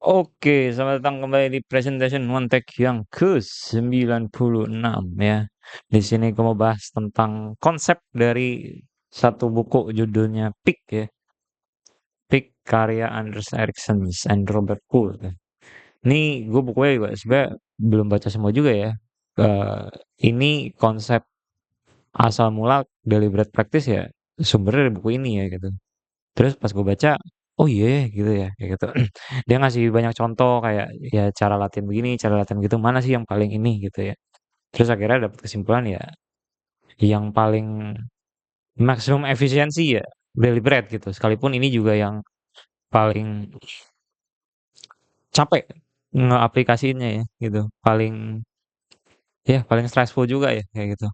Oke, selamat datang kembali di Presentation One Tech yang ke-96 ya. Di sini gue mau bahas tentang konsep dari satu buku judulnya Peak ya. Peak karya Anders Ericsson and Robert Poole. Ya. Ini gue bukunya juga sebenarnya belum baca semua juga ya. Eh, ini konsep asal mula deliberate practice ya sumbernya dari buku ini ya gitu. Terus pas gue baca, oh iya ya, gitu ya, kayak gitu. Dia ngasih banyak contoh kayak ya cara latihan begini, cara latihan gitu, mana sih yang paling ini gitu ya. Terus akhirnya dapat kesimpulan ya, yang paling maksimum efisiensi ya deliberate gitu. Sekalipun ini juga yang paling capek ngeaplikasinya ya gitu. Paling stressful juga ya kayak gitu.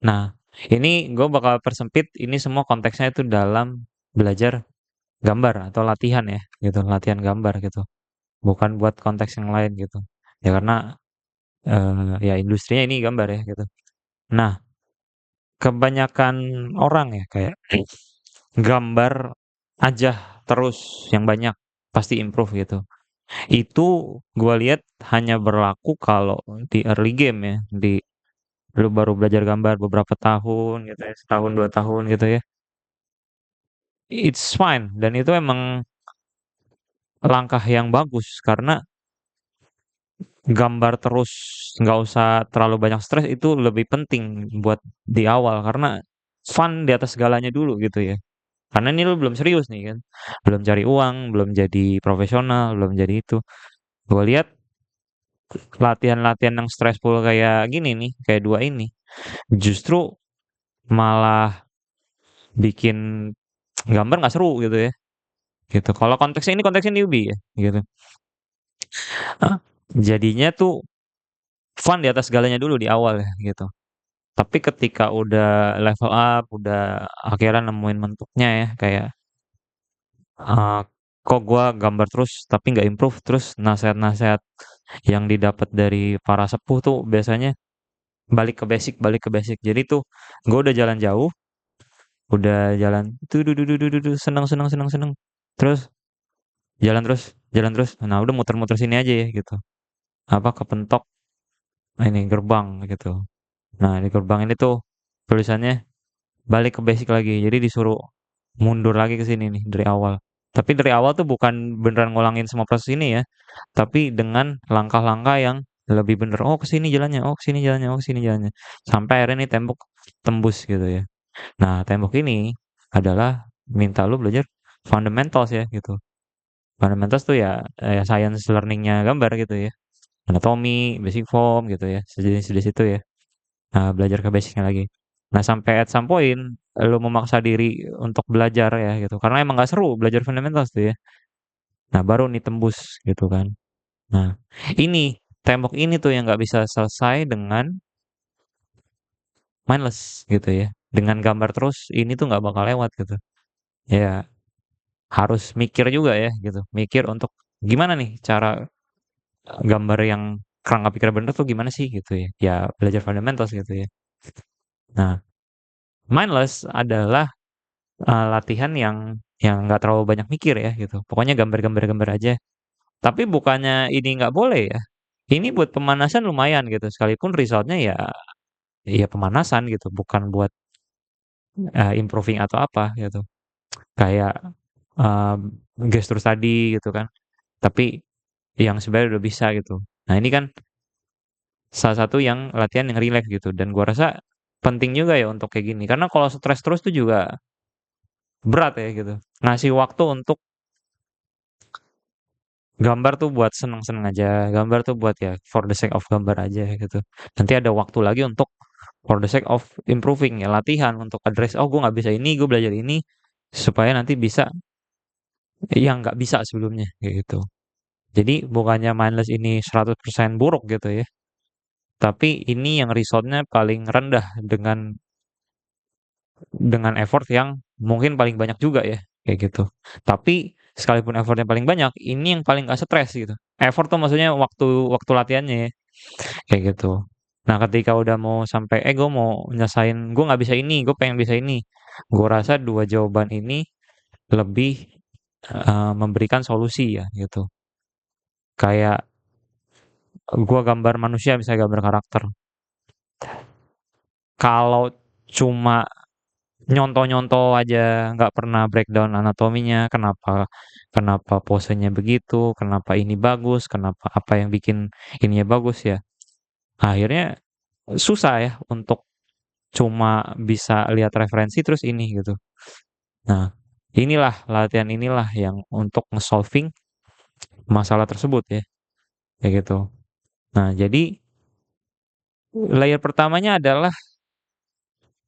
Nah, ini gue bakal persempit ini semua konteksnya itu dalam belajar gambar atau latihan ya gitu, latihan gambar gitu. Bukan buat konteks yang lain gitu. Ya karena ya industrinya ini gambar ya gitu. Nah, kebanyakan orang ya kayak gambar aja terus yang banyak pasti improve gitu. Itu gua lihat hanya berlaku kalau di early game ya, di lu baru belajar gambar beberapa tahun gitu ya, setahun 2 tahun gitu ya. It's fine dan itu emang langkah yang bagus karena gambar terus nggak usah terlalu banyak stres itu lebih penting buat di awal karena fun di atas segalanya dulu gitu ya. Karena ini lu belum serius nih kan, belum cari uang, belum jadi profesional, belum jadi itu. Gue lihat latihan-latihan yang stressful kayak gini nih, kayak dua ini, justru malah bikin gambar nggak seru gitu ya. Gitu. Kalau konteksnya newbie ya, gitu. Ah, jadinya tuh fun di atas segalanya dulu di awal ya, gitu. Tapi ketika udah level up, udah akhirnya nemuin bentuknya ya, kayak uh, kok gua gambar terus tapi nggak improve, terus nasehat-nasehat yang didapat dari para sepuh tuh biasanya balik ke basic. Jadi tuh gue udah jalan jauh, udah jalan tuh seneng seneng seneng seneng, terus jalan terus. Nah udah muter-muter sini aja ya gitu. Apa kepentok ini gerbang gitu. Nah di gerbang ini tuh tulisannya balik ke basic lagi. Jadi disuruh mundur lagi ke sini nih dari awal. Tapi dari awal tuh bukan beneran ngulangin semua proses ini ya, tapi dengan langkah-langkah yang lebih bener. Oh, ke sini jalannya, oh, ke sini jalannya, oh, ke sini jalannya. Sampai akhirnya nih tembok tembus gitu ya. Nah, tembok ini adalah minta lu belajar fundamentals ya gitu. Fundamentals tuh ya, science learningnya gambar gitu ya. Anatomi, basic form gitu ya. Sejenis-jenis itu ya. Nah, belajar ke basicnya lagi. Nah, sampai at some point lu memaksa diri untuk belajar ya gitu. Karena emang gak seru belajar fundamentals tuh ya. Nah, baru nih tembus gitu kan. Nah, ini tembok ini tuh yang nggak bisa selesai dengan mindless gitu ya. Dengan gambar terus ini tuh nggak bakal lewat gitu. Ya harus mikir juga ya gitu. Mikir untuk gimana nih cara gambar yang kerangka pikir bener tuh gimana sih gitu ya. Ya belajar fundamentals gitu ya. Nah, mindless adalah latihan yang nggak terlalu banyak mikir ya gitu. Pokoknya gambar-gambar-gambar aja. Tapi bukannya ini nggak boleh ya. Ini buat pemanasan lumayan gitu. Sekalipun resultnya ya pemanasan gitu, bukan buat improving atau apa gitu. Kayak uh, gestur tadi gitu kan. Tapi yang sebenarnya udah bisa gitu. Nah ini kan salah satu yang latihan yang relax gitu. Dan gua rasa penting juga ya untuk kayak gini. Karena kalau stres terus tuh juga berat ya gitu. Ngasih waktu untuk gambar tuh buat seneng-seneng aja. Gambar tuh buat ya for the sake of gambar aja gitu. Nanti ada waktu lagi untuk for the sake of improving ya latihan untuk address. Oh gue nggak bisa ini, gue belajar ini supaya nanti bisa yang nggak bisa sebelumnya kayak gitu. Jadi bukannya mindless ini 100% buruk gitu ya. Tapi ini yang resultnya paling rendah dengan effort yang mungkin paling banyak juga ya kayak gitu. Tapi sekalipun effortnya paling banyak, ini yang paling gak stres gitu. Effort tuh maksudnya waktu waktu latihannya ya kayak gitu. Nah ketika udah mau sampai gue mau nyesain gue nggak bisa ini, gue pengen bisa ini. Gue rasa dua jawaban ini lebih memberikan solusi ya gitu. Kayak gua gambar manusia misalnya gambar karakter. Kalau cuma nyontoh-nyontoh aja, nggak pernah breakdown anatominya, kenapa kenapa posenya begitu, kenapa ini bagus, kenapa apa yang bikin ininya bagus ya. Akhirnya susah ya untuk cuma bisa lihat referensi terus ini gitu. Nah, latihan inilah yang untuk nge-solving masalah tersebut ya, kayak gitu. Nah, jadi layer pertamanya adalah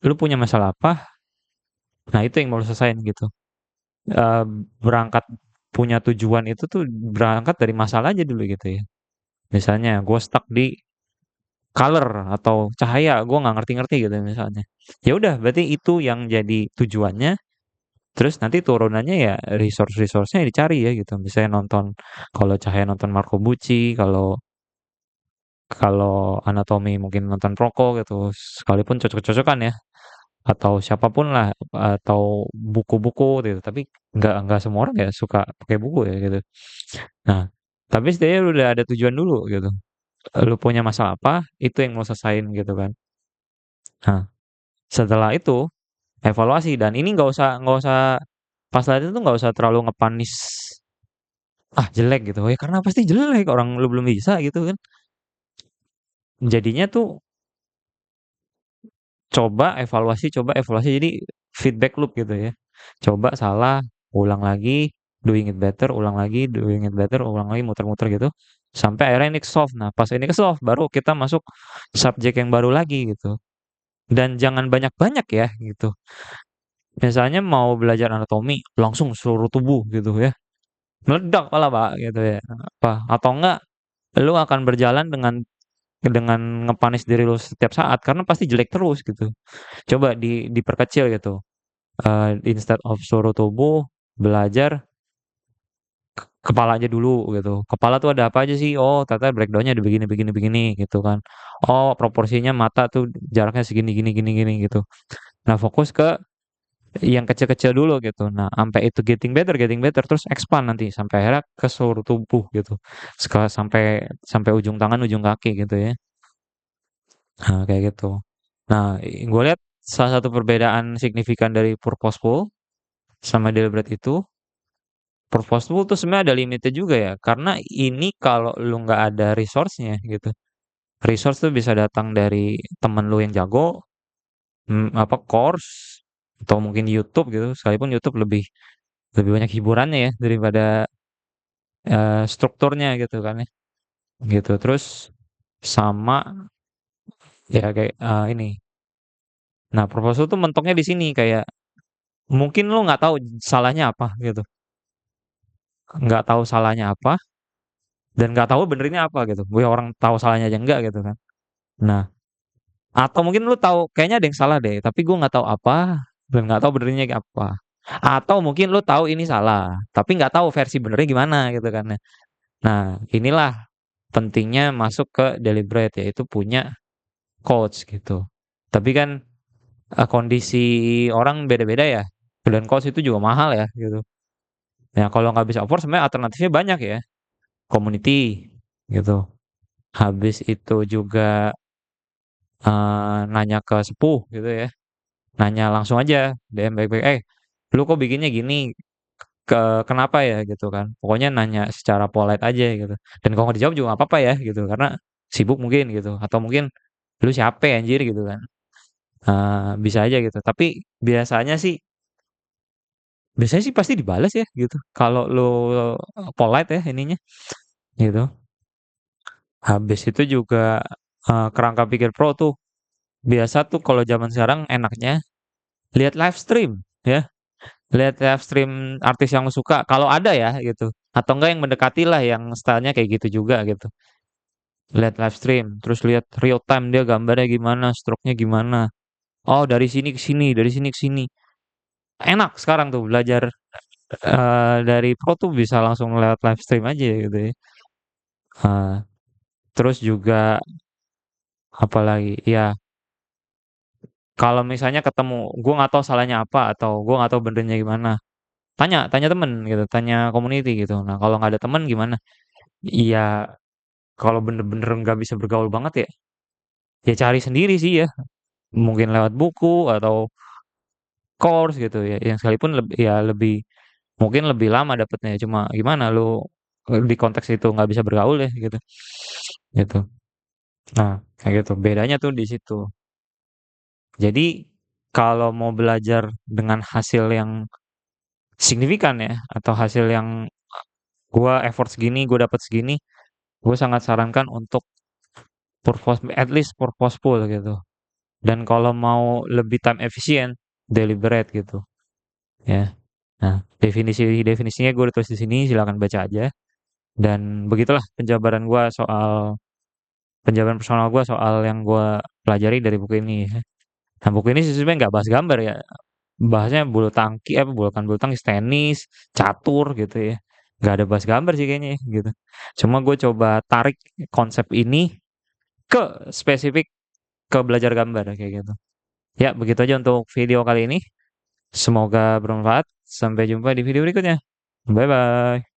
lu punya masalah apa, nah itu yang mau lu selesain gitu. Eee, berangkat punya tujuan itu tuh berangkat dari masalah aja dulu gitu ya. Misalnya gue stuck di color atau cahaya, gue nggak ngerti-ngerti gitu misalnya. Ya udah berarti itu yang jadi tujuannya, terus nanti turunannya ya resource-resource-nya dicari ya gitu. Misalnya nonton, kalau cahaya nonton Marco Bucci, kalau kalau anatomi mungkin nonton Proko gitu, sekalipun cocok-cocokan ya, atau siapapun lah, atau buku-buku gitu. Tapi nggak semua orang ya suka pakai buku ya gitu. Nah, tapi setidaknya udah ada tujuan dulu gitu. Lu punya masalah apa, itu yang mau selesain gitu kan. Nah, setelah itu evaluasi, dan ini nggak usah pas latihan tuh nggak usah terlalu ngepanis, ah jelek gitu ya, karena pasti jelek orang lu belum bisa gitu kan. Jadinya tuh coba evaluasi jadi feedback loop gitu ya. Coba salah, ulang lagi, doing it better, ulang lagi, doing it better, ulang lagi, muter-muter gitu sampai akhirnya ini solve. Nah, pas ini ke solve baru kita masuk subjek yang baru lagi gitu. Dan jangan banyak-banyak ya gitu. Misalnya mau belajar anatomi langsung seluruh tubuh gitu ya. Meledak pala Pak gitu ya. Apa atau enggak lu akan berjalan dengan ngepanis diri lu setiap saat karena pasti jelek terus gitu. Coba diperkecil gitu. Instead of seluruh tubuh, belajar kepala aja dulu gitu. Kepala tuh ada apa aja sih? Oh, ternyata breakdownnya ada begini begini begini gitu kan. Oh, proporsinya mata tuh jaraknya segini gini gini gini gitu. Nah, fokus ke yang kecil-kecil dulu gitu. Nah, sampai itu getting better, terus expand nanti sampai akhirnya ke seluruh tubuh gitu. Sampai sampai ujung tangan, ujung kaki gitu ya. Nah, kayak gitu. Nah, gue lihat salah satu perbedaan signifikan dari purposeful sama deliberate itu, purposeful tuh sebenarnya ada limitnya juga ya. Karena ini kalau lu nggak ada resource-nya gitu. Resource tuh bisa datang dari temen lu yang jago, apa course, atau mungkin YouTube gitu. Sekalipun YouTube lebih lebih banyak hiburannya ya daripada strukturnya gitu kan ya. Gitu. Terus sama ya kayak ini. Nah, proposal tuh mentoknya di sini kayak mungkin lu nggak tahu salahnya apa gitu. Nggak tahu salahnya apa dan nggak tahu benernya apa gitu. Gue orang tahu salahnya aja enggak gitu kan. Nah, atau mungkin lu tahu kayaknya ada yang salah deh, tapi gue nggak tahu apa dan nggak tahu benernya kayak apa. Atau mungkin lu tahu ini salah, tapi nggak tahu versi benernya gimana gitu kan ya. Nah, inilah pentingnya masuk ke deliberate yaitu punya coach gitu. Tapi kan kondisi orang beda-beda ya. Dan coach itu juga mahal ya gitu. Nah, kalau nggak bisa afford sebenarnya alternatifnya banyak ya. Community gitu. Habis itu juga nanya ke sepuh gitu ya. Nanya langsung aja DM baik-baik. Lu kok bikinnya gini? Kenapa ya gitu kan? Pokoknya nanya secara polite aja gitu. Dan kalau nggak dijawab juga nggak apa-apa ya gitu. Karena sibuk mungkin gitu. Atau mungkin lu siapa ya, anjir gitu kan. Bisa aja gitu. Tapi biasanya sih biasanya sih pasti dibales ya gitu. Kalau lu polite ya ininya gitu. Habis itu juga kerangka pikir pro tuh biasa tuh kalau zaman sekarang enaknya lihat live stream ya. Lihat live stream artis yang lu suka kalau ada ya gitu. Atau enggak yang mendekati lah yang stylenya kayak gitu juga gitu. Lihat live stream, terus lihat real time dia gambarnya gimana, stroke-nya gimana. Oh, dari sini ke sini, dari sini ke sini. Enak sekarang tuh belajar dari pro tuh bisa langsung lewat live stream aja gitu ya. Eee, terus juga apalagi, ya kalau misalnya ketemu, gue nggak tahu salahnya apa atau gue nggak tahu benernya gimana, tanya tanya temen gitu, tanya community gitu. Nah kalau nggak ada temen gimana? Iya, kalau bener-bener nggak bisa bergaul banget ya, ya cari sendiri sih ya. Mungkin lewat buku atau course gitu ya. Yang sekalipun ya lebih mungkin lebih lama dapetnya. Cuma gimana lu di konteks itu nggak bisa bergaul ya gitu. Gitu. Nah, kayak gitu. Bedanya tuh di situ. Jadi kalau mau belajar dengan hasil yang signifikan ya, atau hasil yang gua effort segini, gue dapat segini, gue sangat sarankan untuk at least purposeful gitu. Dan kalau mau lebih time efficient, deliberate gitu. Ya. Nah, definisinya gue udah tulis di sini, silakan baca aja. Dan begitulah penjabaran personal gue soal yang gue pelajari dari buku ini ya. Nah, buku ini sih sebenarnya nggak bahas gambar ya, bahasnya bulu tangkis, tenis, catur gitu ya. Nggak ada bahas gambar sih kayaknya ya, gitu. Cuma gue coba tarik konsep ini ke spesifik ke belajar gambar kayak gitu. Ya, begitu aja untuk video kali ini. Semoga bermanfaat. Sampai jumpa di video berikutnya. Bye bye.